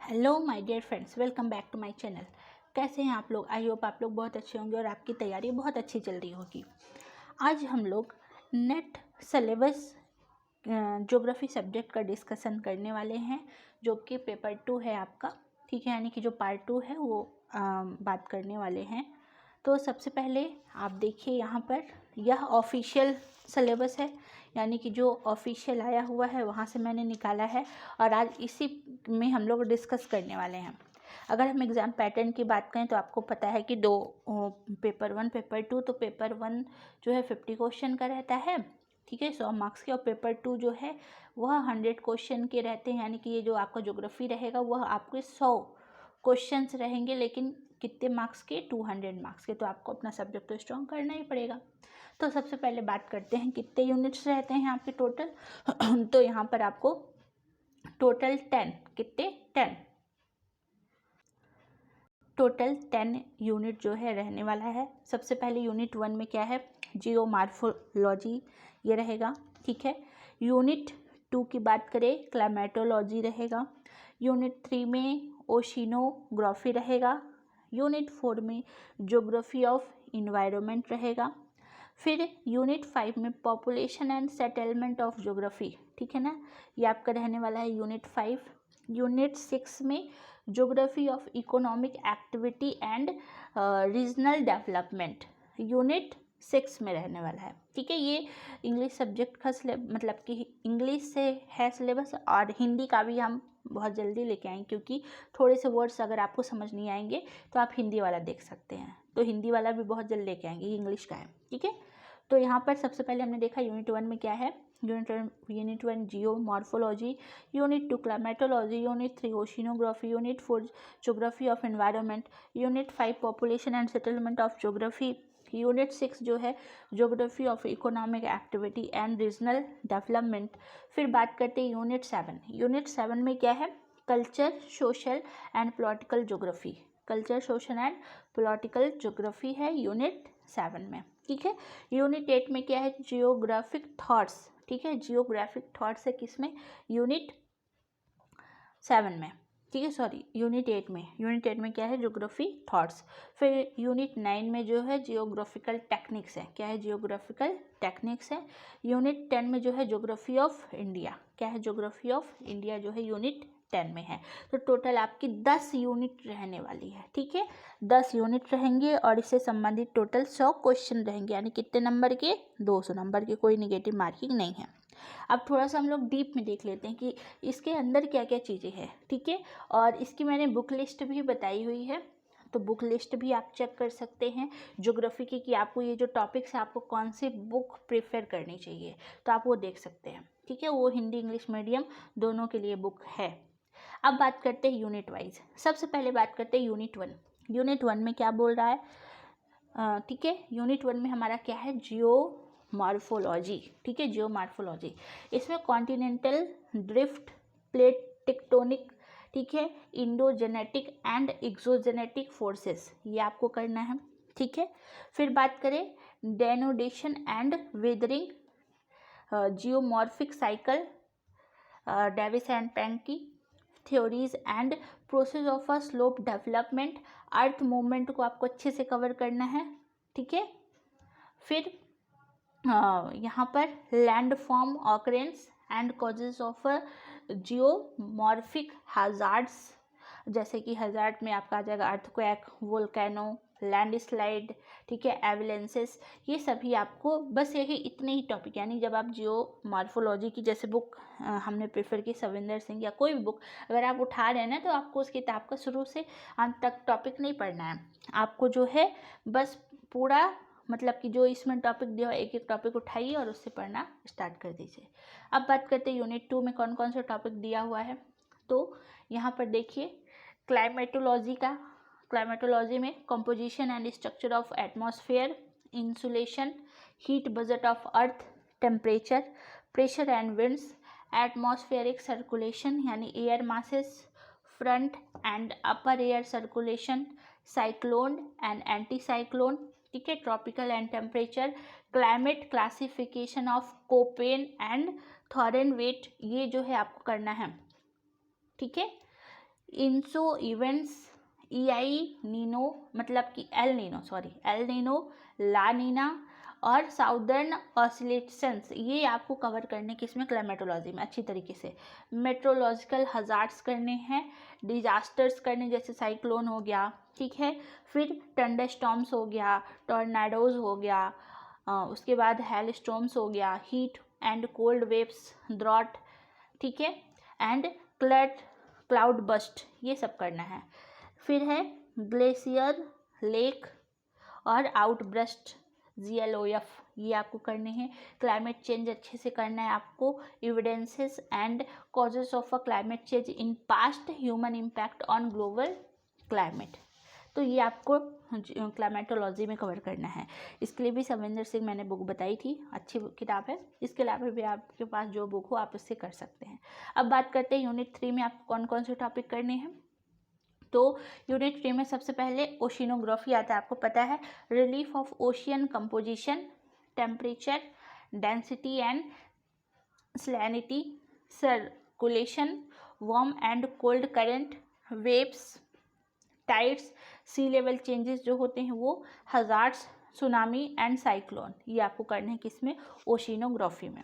Hello my dear friends, welcome back to my channel. कैसे हैं आप लोग? आई होप आप लोग बहुत अच्छे होंगे और आपकी तैयारी बहुत अच्छी चल रही होगी। आज हम लोग नेट सिलेबस ज्योग्राफी सब्जेक्ट का डिस्कशन करने वाले हैं, जो कि पेपर 2 है आपका। ठीक है, यानी कि जो पार्ट 2 है वो बात करने वाले हैं। तो सबसे पहले आप देखिए यहाँ पर, यह ऑफिशियल सिलेबस है, यानी कि जो ऑफिशियल आया हुआ है वहाँ से मैंने निकाला है और आज इसी में हम लोग डिस्कस करने वाले हैं। अगर हम एग्ज़ाम पैटर्न की बात करें तो आपको पता है कि दो पेपर 1 पेपर 2, तो पेपर 1 जो है 50 क्वेश्चन का रहता है, ठीक है, 100 मार्क्स के, और पेपर 2 जो है वह 100 क्वेश्चन के रहते हैं। यानी कि ये जो आपका ज्योग्राफी रहेगा वह आपके 100 क्वेश्चंस रहेंगे, लेकिन कितने मार्क्स के? 200 मार्क्स के। तो आपको अपना सब्जेक्ट तो स्ट्रॉन्ग करना ही पड़ेगा। तो सबसे पहले बात करते हैं कितने यूनिट्स रहते हैं आपके टोटल। तो यहाँ पर आपको टोटल 10, कितने? 10, टोटल 10 यूनिट जो है रहने वाला है। सबसे पहले यूनिट 1 में क्या है? जियोमॉर्फोलॉजी, ये रहेगा, ठीक है। यूनिट 2 की बात करें, क्लाइमेटोलॉजी रहेगा। यूनिट 3 में ओशिनोग्राफी रहेगा। यूनिट 4 में ज्योग्राफी ऑफ इन्वायरमेंट रहेगा। फिर यूनिट 5 में population and settlement of geography, ठीक है ना, ये आपका रहने वाला है यूनिट 5। यूनिट 6 में geography of economic activity and regional development, unit 6 में रहने वाला है, ठीक है। ये इंग्लिश सब्जेक्ट का मतलब कि इंग्लिश से है सिलेबस, और हिंदी का भी हम बहुत जल्दी लेके आएंगे, क्योंकि थोड़े से वर्ड्स अगर आपको समझ नहीं आएंगे तो आप हिंदी वाला देख सकते हैं। तो हिंदी वाला भी बहुत जल्द लेके आएंगे, इंग्लिश का है, ठीक है। तो यहाँ पर सबसे पहले हमने देखा यूनिट 1 में क्या है। Unit 1 geomorphology, unit 2 climatology, unit 3 oceanography, unit 4 geography of environment, unit 5 population and settlement of geography, unit 6 जो है geography of economic activity and regional development. फिर बात करते हैं यूनिट 7। यूनिट 7 में क्या है? Culture, social and political geography, culture, social and political geography है यूनिट 7 में, ठीक है। यूनिट 8 में क्या है? जियोग्राफिक थॉट्स, ठीक है, जियोग्राफिक थॉट्स है किसमें? यूनिट 7 में, ठीक है, सॉरी यूनिट 8 में। यूनिट 8 में क्या है? Geography thoughts. फिर यूनिट 9 में जो है जियोग्राफिकल टेक्निक्स है, क्या है? जियोग्राफिकल टेक्निक्स है। यूनिट 10 में जो है ज्योग्राफी ऑफ इंडिया, क्या है? ज्योग्राफी ऑफ इंडिया जो है यूनिट 10 में है। तो टोटल आपकी 10 यूनिट रहने वाली है, ठीक है, 10 यूनिट रहेंगे और इससे संबंधित टोटल 100 क्वेश्चन रहेंगे। यानी कितने नंबर के? 200 नंबर के, कोई निगेटिव मार्किंग नहीं है। अब थोड़ा सा हम लोग डीप में देख लेते हैं कि इसके अंदर क्या क्या चीज़ें हैं, ठीक है। और इसकी मैंने बुक लिस्ट भी बताई हुई है, तो बुक लिस्ट भी आप चेक कर सकते हैं ज्योग्राफी की, कि आपको ये जो टॉपिक्स है आपको कौन सी बुक प्रेफर करनी चाहिए, तो आप वो देख सकते हैं, ठीक है। वो हिंदी इंग्लिश मीडियम दोनों के लिए बुक है। अब बात करते हैं यूनिट वाइज। सबसे पहले बात करते हैं यूनिट 1। यूनिट 1 में क्या बोल रहा है? ठीक है, यूनिट 1 में हमारा क्या है? जियोमॉर्फोलॉजी, ठीक है, जियोमॉर्फोलॉजी। इसमें कॉन्टिनेंटल ड्रिफ्ट, प्लेट टेक्टोनिक, ठीक है, इंडोजेनेटिक एंड एक्सोजेनेटिक फोर्सेस, ये आपको करना है, ठीक है। फिर बात करें denudation and weathering, geomorphic cycle, Davis and Penck की theories and process of a slope development, earth movement को आपको अच्छे से कवर करना है, ठीक है। फिर यहाँ पर land form occurrence and causes of geomorphic hazards, जैसे कि हैजार्ड में आपका आ जाएगा अर्थक्वेक, वोल्केनो, लैंडस्लाइड, ठीक है, एविलेंसेस, ये सभी आपको बस यही इतने ही टॉपिक, यानी जब आप जियोमॉर्फोलॉजी की जैसे बुक हमने प्रेफर की सविंदर सिंह या कोई भी बुक अगर आप उठा रहे हैं ना, तो आपको उस किताब का शुरू से अंत तक टॉपिक नहीं पढ़ना है, आपको जो है बस पूरा मतलब कि जो इसमें टॉपिक दिया हो एक एक टॉपिक उठाइए और उससे पढ़ना स्टार्ट कर दीजिए। अब बात करते हैं यूनिट 2 में कौन कौन सा टॉपिक दिया हुआ है। तो यहाँ पर देखिए क्लाइमेटोलॉजी का, क्लाइमेटोलॉजी में composition and structure of atmosphere, insolation, heat budget of earth, temperature, pressure and winds, atmospheric circulation यानी air masses, front and upper air circulation, cyclone and anticyclone, ठीक है, tropical and temperature, climate classification of Koppen and Thornthwaite, ये जो है आपको करना है, ठीक है। इंसो इवेंट्स, नीनो मतलब कि एल नीनो, ला नीना और साउदर्न ऑसिलेशंस, ये आपको कवर करने किसमें, क्लाइमेटोलॉजी में अच्छी तरीके से। मेट्रोलॉजिकल हजार्ड्स करने हैं, डिजास्टर्स करने जैसे साइक्लोन हो गया, ठीक है, फिर थंडरस्टॉर्म्स हो गया, टॉर्नाडोज हो गया, उसके बाद हेल स्टॉर्म्स हो गया, heat and cold waves, drought, ठीक है, एंड क्लाउड बस्ट, ये सब करना है। फिर है ग्लेशियर, लेक और आउटब्रस्ट, GLOF, ये आपको करने हैं। क्लाइमेट चेंज अच्छे से करना है आपको, evidences and causes of a climate change in past, human impact on global climate, तो ये आपको क्लाइमेटोलॉजी में कवर करना है। इसके लिए भी सविंदर सिंह मैंने बुक बताई थी, अच्छी किताब है। इसके अलावा भी आपके पास जो बुक हो आप इससे कर सकते हैं। अब बात करते हैं यूनिट 3 में आपको कौन कौन से टॉपिक करने हैं। तो यूनिट 3 में सबसे पहले ओशिनोग्राफी आता है, आपको पता है, relief of ocean composition, temperature, density and salinity, circulation, warm and cold current, waves, tides, sea level changes जो होते हैं वो, हजार्ड्स, सुनामी एंड साइक्लोन, ये आपको करने हैं किसमें, ओशिनोग्राफी में।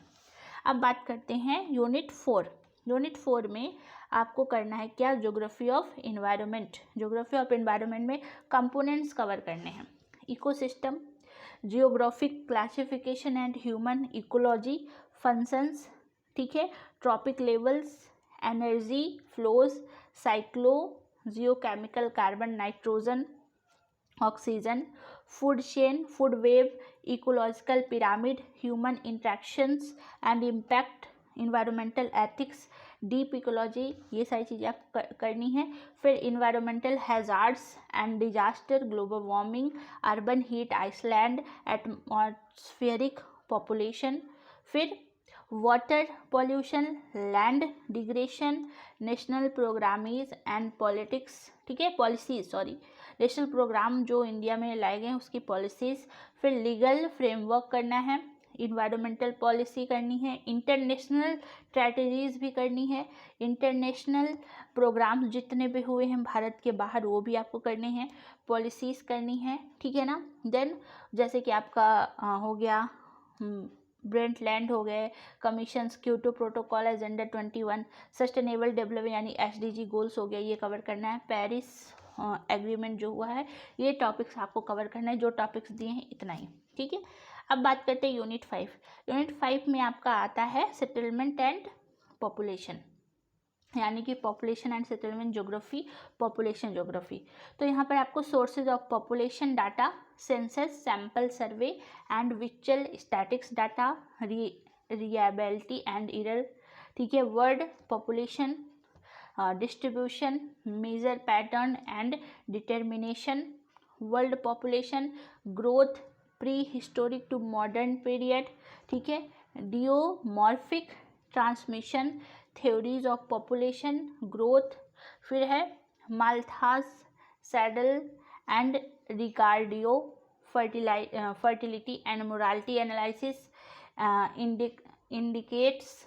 अब बात करते हैं यूनिट 4। यूनिट 4 में आपको करना है क्या, geography of environment. Geography of environment में कंपोनेंट्स कवर करने हैं, ecosystem, geographic classification and human ecology functions, ठीक है, trophic levels, energy flows, cyclo geochemical, carbon, nitrogen, oxygen, food chain, food web, ecological pyramid, human interactions and impact, environmental ethics, deep ecology, ये सारी चीज़ें आप करनी है। फिर environmental hazards and disaster, global warming, urban heat island, atmospheric population, फिर water pollution, land degradation, national प्रोग्रामीज and politics, ठीक है, पॉलिसीज, नेशनल प्रोग्राम जो इंडिया में लाए गए हैं उसकी पॉलिसीज। फिर लीगल फ्रेमवर्क करना है, इन्वायरमेंटल पॉलिसी करनी है, इंटरनेशनल स्ट्रैटेजीज भी करनी है, इंटरनेशनल प्रोग्राम्स जितने भी हुए हैं भारत के बाहर वो भी आपको करने हैं, पॉलिसीज करनी है, ठीक है ना। देन जैसे कि आपका हो गया ब्रेंटलैंड हो गए, commissions, Kyoto protocol, agenda 21, sustainable development यानी SDG गोल्स हो गया, ये कवर करना है। पेरिस एग्रीमेंट जो हुआ है, ये टॉपिक्स आपको कवर करना है, जो टॉपिक्स दिए हैं इतना ही, ठीक है। अब बात करते हैं यूनिट 5। यूनिट 5 में आपका आता है सेटलमेंट एंड पॉपुलेशन, यानी कि population and settlement geography, population geography. तो यहाँ पर आपको sources of population data, census, sample survey and vital statistics data, reliability and error, ठीक है, world population distribution, major pattern and determination, world population growth prehistoric to modern period, ठीक है, demographic transmission, theories of population growth, फिर है Malthus, Sadler and Ricardo, fertility and morality analysis, indicates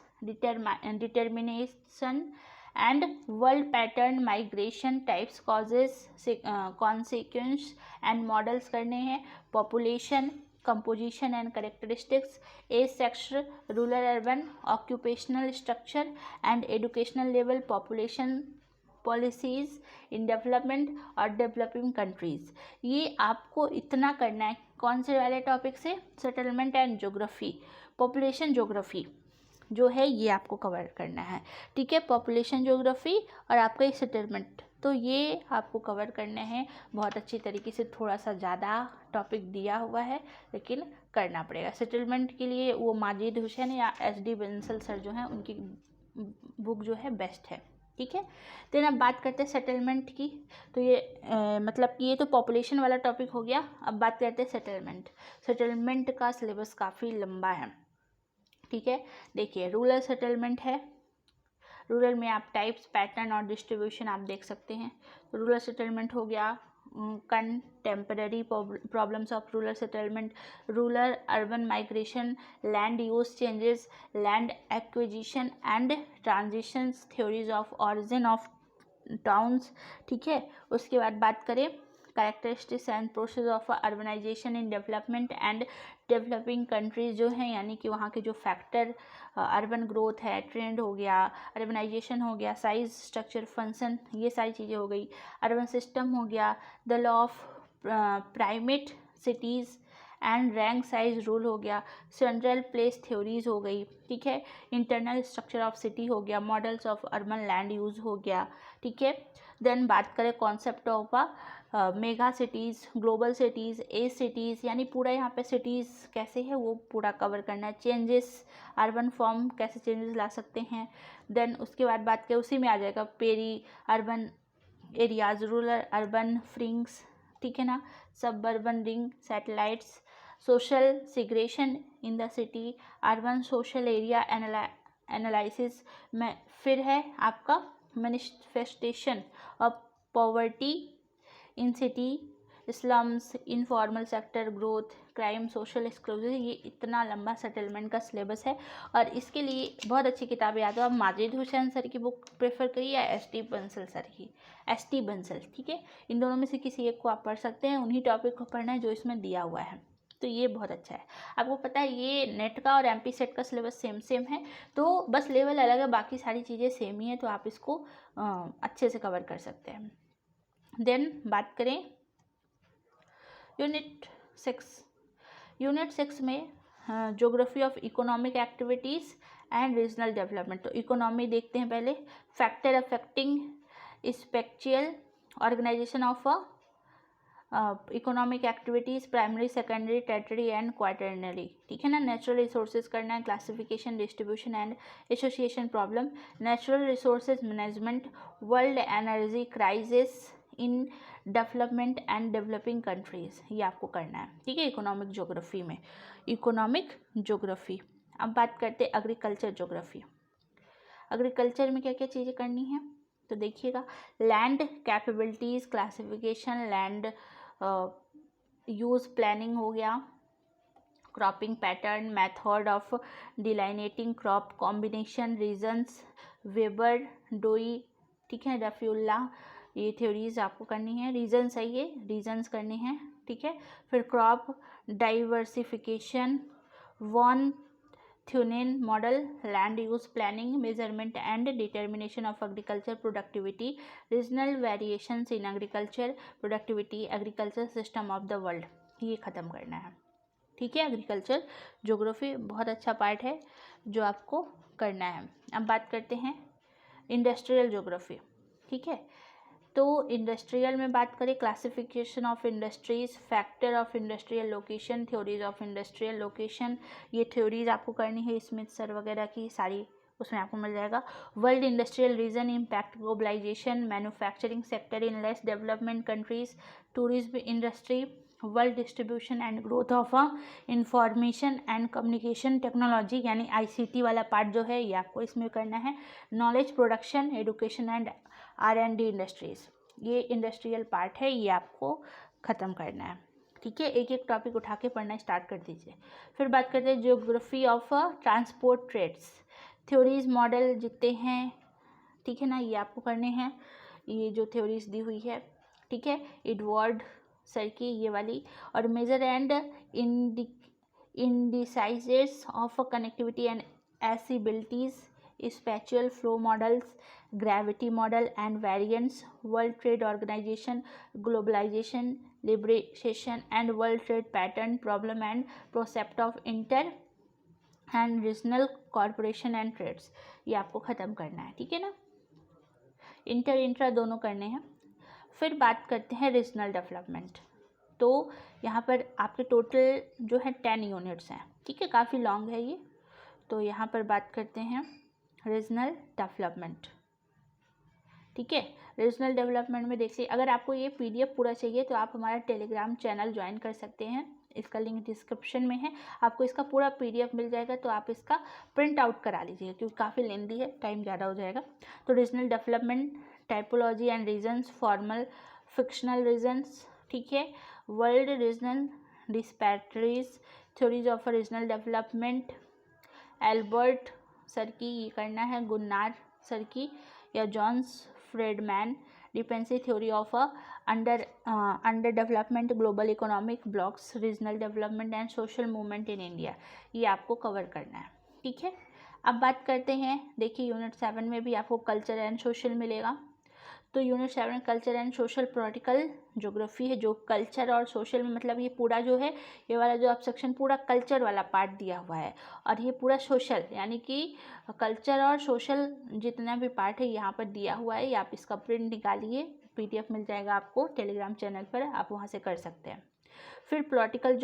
determination and world pattern, migration types, causes, consequences and models करने हैं। Population composition and characteristics, age, sex, rural urban, occupational structure and educational level, population policies in development और developing countries. ये आपको इतना करना है कौन से वाले टॉपिक से, settlement and geography, population geography जो है ये आपको कवर करना है, ठीक है, पॉपुलेशन ज्योग्राफी और आपका ये सेटलमेंट, तो ये आपको कवर करने हैं बहुत अच्छी तरीके से। थोड़ा सा ज़्यादा टॉपिक दिया हुआ है लेकिन करना पड़ेगा। सेटलमेंट के लिए वो माजिद हुसैन या SD बंसल सर जो हैं उनकी बुक जो है बेस्ट है, ठीक है। देन अब बात करते हैं सेटलमेंट की। तो ये मतलब कि ये तो पॉपुलेशन वाला टॉपिक हो गया। अब बात करते हैं सेटलमेंट। सेटलमेंट का सिलेबस काफ़ी लंबा है, ठीक है। देखिए रूरल सेटलमेंट है, रूरल में आप टाइप्स, पैटर्न और डिस्ट्रीब्यूशन आप देख सकते हैं। रूरल सेटलमेंट हो गया, contemporary problems of rural settlement, rural urban migration, land use changes, land acquisition and transitions, theories of origin of towns, ठीक है। उसके बाद बात करें characteristics and process of urbanization in development and developing countries जो हैं, यानी कि वहाँ के जो फैक्टर अर्बन ग्रोथ है, ट्रेंड हो गया, अर्बनाइजेशन हो गया, साइज स्ट्रक्चर फंक्शन, ये सारी चीज़ें हो गई, अर्बन सिस्टम हो गया, the law of primate cities and rank size rule हो गया, सेंट्रल प्लेस थ्योरीज हो गई, ठीक है, इंटरनल स्ट्रक्चर ऑफ सिटी हो गया, models of urban land use हो गया, ठीक है। देन बात करें concept of mega cities, global cities, edge cities, यानी पूरा यहाँ पे सिटीज़ कैसे है वो पूरा कवर करना है। चेंजेस, अर्बन फॉर्म कैसे चेंजेस ला सकते हैं। देन उसके बाद बात करें, उसी में आ जाएगा peri urban areas, rural urban fringes, ठीक है ना, suburban ring, satellites, social segregation in the city, urban social area analysis में फिर है आपका manifestation of poverty in city, slums, informal sector growth, crime, social exclusion. ये इतना लंबा सेटलमेंट का सिलेबस है और इसके लिए बहुत अच्छी किताबें याद हो। आप माजिद हुसैन सर की बुक प्रेफर करिए या एस.टी. बंसल सर की, एस.टी. बंसल, ठीक है। इन दोनों में से किसी एक को आप पढ़ सकते हैं, उन्हीं टॉपिक को पढ़ना है जो इसमें दिया हुआ है, तो ये बहुत अच्छा है। आपको पता है ये नेट का और एमपी सेट का सिलेबस सेम है, तो बस लेवल अलग है, बाकी सारी चीज़ें सेम ही है, तो आप इसको अच्छे से कवर कर सकते हैं। देन बात करें यूनिट 6 में geography of economic activities and regional development. तो इकोनॉमी देखते हैं पहले, factor affecting spatial organisation of economic activities, primary, secondary, tertiary and quaternary, ठीक है ना। नेचुरल रिसोर्सेज करना है, classification, distribution and association problem, natural resources management, world energy crisis in development and developing countries, ये आपको करना है, ठीक है, इकोनॉमिक ज्योग्राफी में। Economic geography. अब बात करते हैं एग्रीकल्चर ज्योग्राफी। एग्रीकल्चर में क्या क्या चीज़ें करनी है, तो देखिएगा, land capabilities classification, land use planning हो गया, cropping pattern, method of delineating crop combination, regions, Weaver, Doi, ठीक है, रफीउल्ला, ये थ्योरीज आपको करनी है। रीजन सही है, रीजन्स करने हैं, ठीक है। फिर crop diversification, von Thunen model, land use planning, measurement and determination of agriculture productivity, regional variations in agriculture productivity, agriculture system of the world, ये ख़त्म करना है, ठीक है। एग्रीकल्चर ज्योग्राफी बहुत अच्छा पार्ट है जो आपको करना है। अब बात करते हैं इंडस्ट्रियल ज्योग्राफी, ठीक है। तो इंडस्ट्रियल में बात करें, classification of industries, factor of industrial location, theories of industrial location, ये थ्योरीज आपको करनी है, स्मिथ सर वगैरह की सारी उसमें आपको मिल जाएगा। World industrial region, impact globalization, manufacturing sector in less development countries, tourism industry, world distribution and growth of information and communication technology, यानी ICT वाला पार्ट जो है ये आपको इसमें करना है। Knowledge production, education and R&D industries, ये इंडस्ट्रियल पार्ट है, ये आपको ख़त्म करना है, ठीक है। एक एक टॉपिक उठा के पढ़ना स्टार्ट कर दीजिए। फिर बात करते हैं geography of transport trades, theories model जितने हैं, ठीक है ना, ये आपको करने हैं, ये जो थ्योरीज दी हुई है, ठीक है, एडवर्ड सर की ये वाली। और major and indices of connectivity and accessibilities, spatial flow models, gravity model and variants, world trade organisation, globalisation, liberation and world trade pattern, problem and prospect of inter and regional corporation and trades, ये आपको ख़त्म करना है, ठीक है ना। Inter intra दोनों करने हैं। फिर बात करते हैं रीजनल डेवलपमेंट। तो यहाँ पर आपके टोटल जो है 10 यूनिट्स हैं, ठीक है, काफ़ी लॉन्ग है ये। तो यहाँ पर बात करते हैं रीजनल डेवलपमेंट, ठीक है। रीजनल डेवलपमेंट में देखिए, अगर आपको ये PDF पूरा चाहिए तो आप हमारा टेलीग्राम चैनल ज्वाइन कर सकते हैं, इसका लिंक डिस्क्रिप्शन में है। आपको इसका पूरा PDF मिल जाएगा, तो आप इसका प्रिंट आउट करा लीजिए क्योंकि काफ़ी लेंदी है, टाइम ज़्यादा हो जाएगा। तो regional development, typology and regions, formal functional regions, ठीक है, world regional disparities, theories of regional development, Albert sir की ये करना है, गुन्नार सर की या Johns Friedmann, dependency theory of under development, global economic blocks, regional development and social movement in India, ये आपको कवर करना है। ठीक है, अब बात करते हैं, देखिए यूनिट 7 में भी आपको कल्चर एंड सोशल मिलेगा। तो unit 7 culture and social political geography है, जो कल्चर और सोशल में मतलब ये पूरा जो है, ये वाला जो आप सेक्शन पूरा कल्चर वाला पार्ट दिया हुआ है, और ये पूरा सोशल यानी कि कल्चर और सोशल जितना भी पार्ट है यहाँ पर दिया हुआ है। ये आप इसका प्रिंट निकालिए, PDF मिल जाएगा आपको टेलीग्राम चैनल पर, आप वहाँ से कर सकते हैं। फिर पॉलिटिकल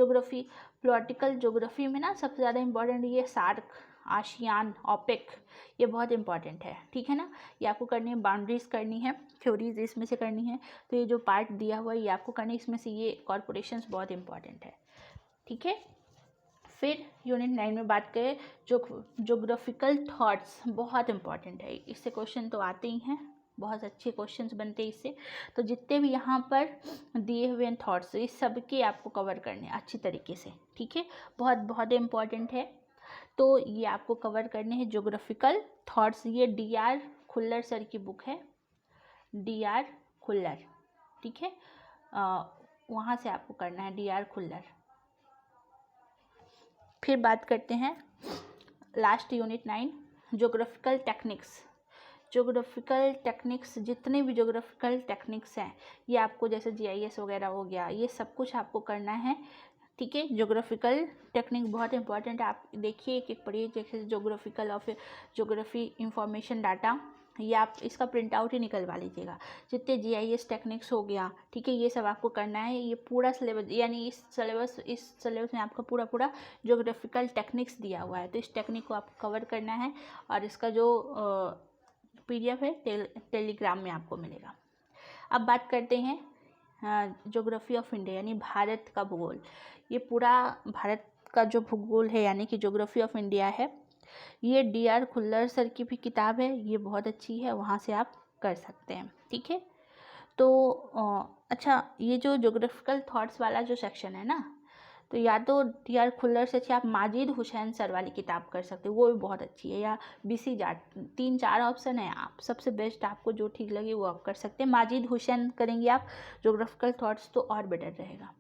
ज्योग्राफी में ना सबसे ज़्यादा इम्पोर्टेंट ये सार्क, आसियान, ओपेक, ये बहुत इंपॉर्टेंट है। ठीक है ना, ये आपको करनी है, बाउंड्रीज करनी है, थ्योरीज इसमें से करनी है। तो ये जो पार्ट दिया हुआ है ये आपको करनी है, इसमें से ये कॉर्पोरेशंस बहुत इंपॉर्टेंट है। ठीक है, फिर यूनिट 9 में बात करें, ज्योग्राफिकल थॉट्स बहुत इंपॉर्टेंट है, इससे क्वेश्चन तो आते ही हैं, बहुत अच्छे क्वेश्चंस बनते हैं इससे। तो जितने भी यहाँ पर दिए हुए हैं थॉट्स, ये सबके आपको कवर करने हैं अच्छी तरीके से। ठीक है, बहुत बहुत इम्पॉर्टेंट है, तो ये आपको कवर करने हैं ज्योग्राफिकल थॉट्स। ये DR खुल्लर सर की बुक है, DR खुल्लर। ठीक है, वहाँ से आपको करना है, DR खुल्लर। फिर बात करते हैं लास्ट यूनिट 9, ज्योग्राफिकल टेक्निक्स। जितने भी ज्योग्राफिकल टेक्निक्स हैं ये आपको, जैसे GIS वगैरह हो गया, ये सब कुछ आपको करना है। ठीक है, ज्योग्राफिकल टेक्निक बहुत इंपॉर्टेंट है, आप देखिए एक एक पढ़िए, जैसे ज्योग्राफी इंफॉर्मेशन डाटा, ये आप इसका प्रिंट आउट ही निकलवा लीजिएगा। जितने GIS टेक्निक्स हो गया, ठीक है, ये सब आपको करना है। ये पूरा सिलेबस, यानी इस सिलेबस में आपका पूरा ज्योग्राफिकल टेक्निक्स दिया हुआ है, तो इस टेक्निक को आपको कवर करना है, और इसका जो PDF है टेलीग्राम में आपको मिलेगा। अब बात करते हैं ज्योग्राफी ऑफ इंडिया, यानी भारत का भूगोल। ये पूरा भारत का जो भूगोल है यानी कि ज्योग्राफी ऑफ इंडिया है, ये DR खुल्लर सर की भी किताब है, ये बहुत अच्छी है, वहाँ से आप कर सकते हैं। ठीक है, तो अच्छा, ये जो ज्योग्राफिकल थॉट्स वाला जो सेक्शन है ना, तो या तो DR खुल्लर से अच्छी आप माजिद हुसैन सर वाली किताब कर सकते हो, वो भी बहुत अच्छी है, या BC जाट, 3-4 ऑप्शन है, आप सबसे बेस्ट आपको जो ठीक लगे वो आप कर सकते हैं। माजिद हुसैन करेंगे आप ज्योग्राफिकल थॉट्स तो और बेटर रहेगा।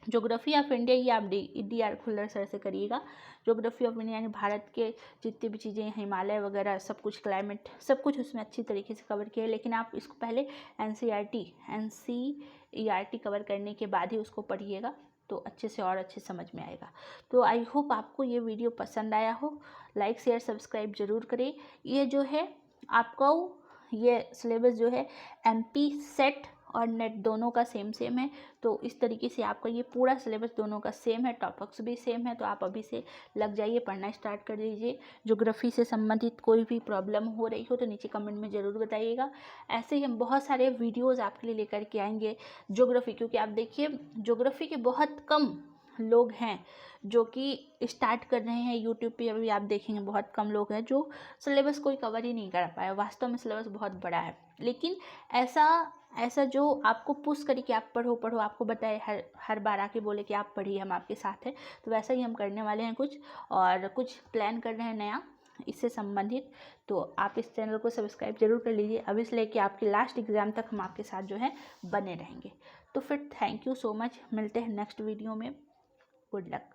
ज्योग्राफी ऑफ इंडिया ये आप DR खुल्लर सर से करिएगा। ज्योग्राफी ऑफ इंडिया यानी भारत के जितनी भी चीज़ें, हिमालय वगैरह सब कुछ, क्लाइमेट सब कुछ उसमें अच्छी तरीके से कवर किया है, लेकिन आप इसको पहले NCERT कवर करने के बाद ही उसको पढ़िएगा, तो अच्छे से और अच्छे समझ में आएगा। तो आई होप आपको ये वीडियो पसंद आया हो, लाइक शेयर सब्सक्राइब ज़रूर करें। ये जो है आपको ये सिलेबस जो है MP सेट और नेट दोनों का सेम है, तो इस तरीके से आपका ये पूरा सिलेबस दोनों का सेम है, टॉपिक्स भी सेम है, तो आप अभी से लग जाइए, पढ़ना स्टार्ट कर दीजिए। ज्योग्राफी से संबंधित कोई भी प्रॉब्लम हो रही हो तो नीचे कमेंट में ज़रूर बताइएगा। ऐसे ही हम बहुत सारे वीडियोज़ आपके लिए लेकर के आएंगे ज्योग्राफी, क्योंकि आप देखिए ज्योग्राफी के बहुत कम लोग हैं जो कि स्टार्ट कर रहे हैं यूट्यूब पे। अभी आप देखेंगे बहुत कम लोग हैं जो सिलेबस कोई कवर ही नहीं कर पाए। वास्तव में सिलेबस बहुत बड़ा है, लेकिन ऐसा जो आपको पुश करे कि आप पढ़ो, आपको बताए हर बार आके बोले कि आप पढ़िए, हम आपके साथ हैं, तो वैसा ही हम करने वाले हैं कुछ, और कुछ प्लान कर रहे हैं नया इससे संबंधित। तो आप इस चैनल को सब्सक्राइब जरूर कर लीजिए, अभी से लेके आपके लास्ट एग्ज़ाम तक हम आपके साथ जो है बने रहेंगे। तो फिर थैंक यू सो मच, मिलते हैं नेक्स्ट वीडियो में, गुड लक।